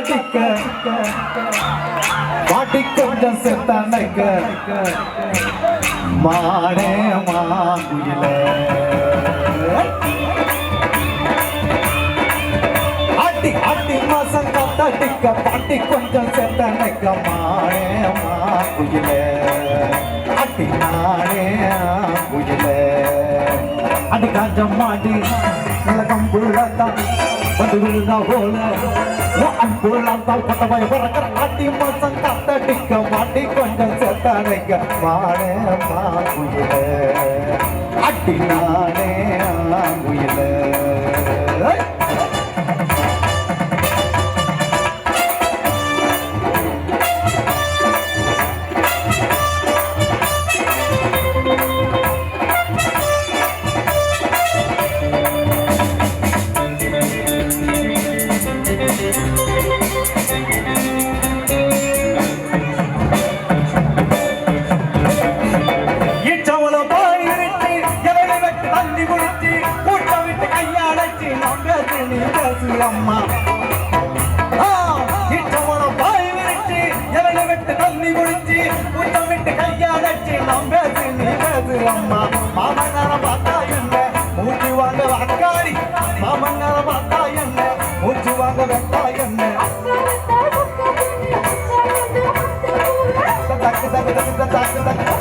காத்தாடிக்க பாட்டி கொஞ்சம் செத்தானக்க மாடே மாங்குயில ஆட்டி ஆட்டி மாசம் காத்தாடிக்க பாட்டி கொஞ்சம் செத்தானக்க மாடே மாங்குயில ஆட்டி நாடே குயில அடி காஞ்சம் மாடி நல்ல கம்புள்ளத்தான் வந்து விழுந்தா போல அன்புள்ளாந்தால் பட்டவாய் வரக்கிற ஆட்டி மாசம் காத்தடிக்க மாட்டி கொஞ்சம் செத்தானைக்க மாடே மாங்குயில அடி நானே ஆங்குயில அம்மா இட்டவன பாய் விரிச்சு எவனை விட்டு தண்ணி குடிச்சு கூட்டம் விட்டு கையாடச்சு நாம் பேசு நீ பேசு அம்மா மாமன்னார பார்த்தா என்ன மூச்சு வாங்க அக்காடி மாமன்னார பார்த்தா என்ன மூச்சு வாங்க வெட்டா என்ன தக்கு தக்கு தக்கு தக்கு தக்கு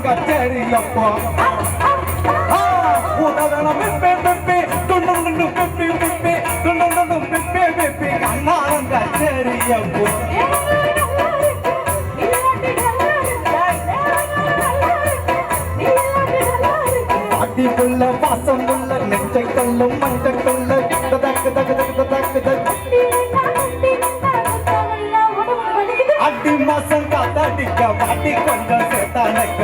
கச்சேரியப்போ உதவன பிப்பே பிப்பே துண்ணும் துண்ணும் பிப்பி பிப்பி துண்ணும் துண்ணும் பிப்பே பிப்பி கண்ணாரம் கச்சேரியப்போ அடிக்குள்ள பாசமுள்ள நெஞ்சைக்குள்ளும் மஞ்சக்குள்ள தக்கு தக்கு தக்கு தக்கு தக்கு அடி மாசம் காத்தாடிக்க பாட்டி கொஞ்சம் சேர்த்தானக்க